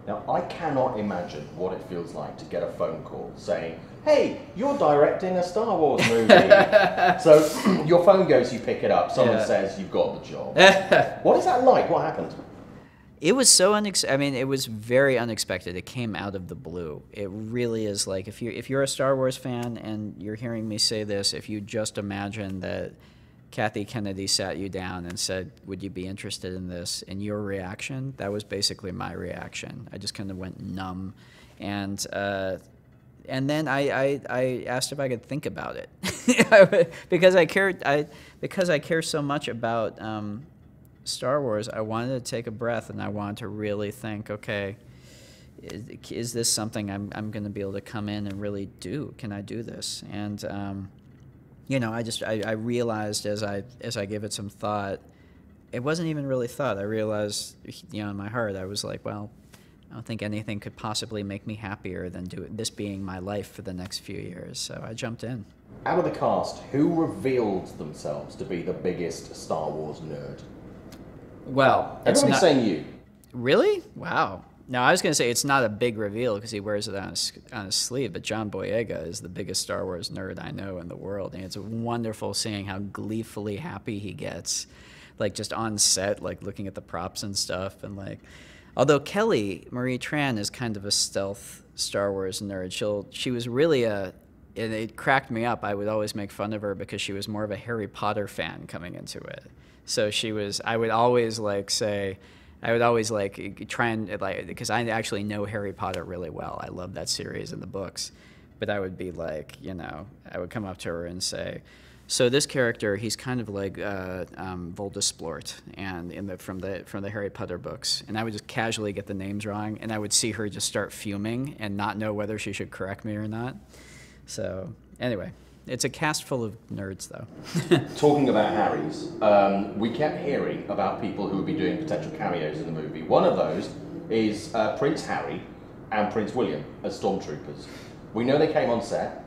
Now, I cannot imagine what it feels like to get a phone call saying, hey, you're directing a Star Wars movie. So your phone goes, you pick it up, someone says you've got the job. What is that like? What happened? It was so I mean, it was very unexpected. It came out of the blue. It really is like, if you're a Star Wars fan and you're hearing me say this, if you just imagine that Kathy Kennedy sat you down and said, would you be interested in this? And your reaction, that was basically my reaction. I just kind of went numb. And then I asked if I could think about it. because I care so much about Star Wars, I wanted to take a breath and I wanted to really think, okay, is this something I'm going to be able to come in and really do? Can I do this? And you know, I realized as I gave it some thought, it wasn't even really thought. I realized, you know, in my heart, I was like, well, I don't think anything could possibly make me happier than this being my life for the next few years. So I jumped in. Out of the cast, who revealed themselves to be the biggest Star Wars nerd? Well, everybody's saying you. Really? Wow. No, I was going to say it's not a big reveal because he wears it on his sleeve, but John Boyega is the biggest Star Wars nerd I know in the world, and it's wonderful seeing how gleefully happy he gets, like just on set, like looking at the props and stuff, and like, although Kelly Marie Tran is kind of a stealth Star Wars nerd, she was really and it cracked me up. I would always make fun of her because she was more of a Harry Potter fan coming into it. So I would always try and, like, because I actually know Harry Potter really well. I love that series and the books. But I would be like, you know, I would come up to her and say, so this character, he's kind of like Voldemort and from the Harry Potter books. And I would just casually get the names wrong, and I would see her just start fuming and not know whether she should correct me or not. So anyway. It's a cast full of nerds, though. Talking about Harrys, we kept hearing about people who would be doing potential cameos in the movie. One of those is Prince Harry and Prince William as stormtroopers. We know they came on set.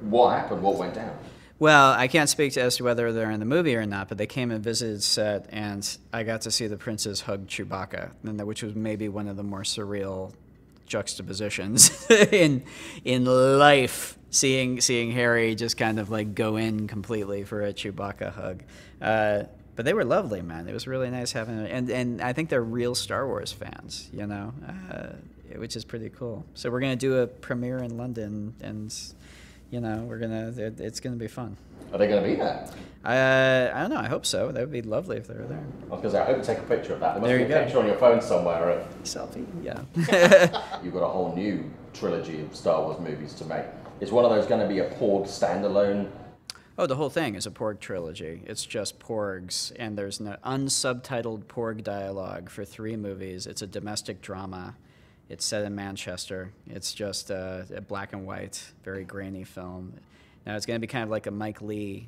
What happened? What went down? Well, I can't speak as to whether they're in the movie or not, but they came and visited set, and I got to see the princes hug Chewbacca, which was maybe one of the more surreal juxtapositions in life. Seeing Harry just kind of like go in completely for a Chewbacca hug. But they were lovely, man. It was really nice having it. And I think they're real Star Wars fans, you know, which is pretty cool. So we're going to do a premiere in London, and, you know, it's going to be fun. Are they going to be there? I don't know. I hope so. That would be lovely if they were there. I was going to say, I hope you take a picture of that. There must there be a picture on your phone somewhere. Selfie, yeah. You've got a whole new trilogy of Star Wars movies to make. Is one of those going to be a Porg standalone? Oh, the whole thing is a Porg trilogy. It's just Porgs, and there's an unsubtitled Porg dialogue for 3 movies. It's a domestic drama. It's set in Manchester. It's just a black and white, very grainy film. Now, it's going to be kind of like a Mike Lee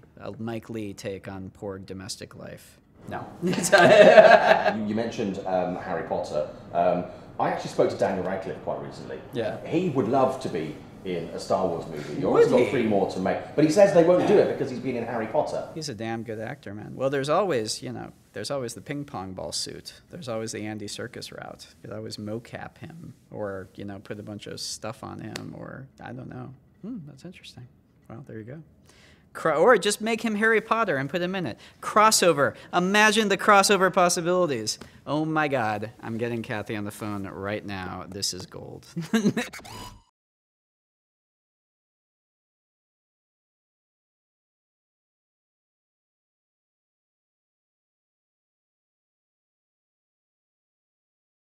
take on Porg domestic life. No. You mentioned Harry Potter. I actually spoke to Daniel Radcliffe quite recently. Yeah. He would love to be in a Star Wars movie. You've also got 3 more to make. But he says they won't do it because he's been in Harry Potter. He's a damn good actor, man. Well, there's always the ping pong ball suit. There's always the Andy Serkis route. You could always mocap him or, you know, put a bunch of stuff on him or, I don't know. That's interesting. Well, there you go. Or just make him Harry Potter and put him in it. Crossover. Imagine the crossover possibilities. Oh my God. I'm getting Kathy on the phone right now. This is gold.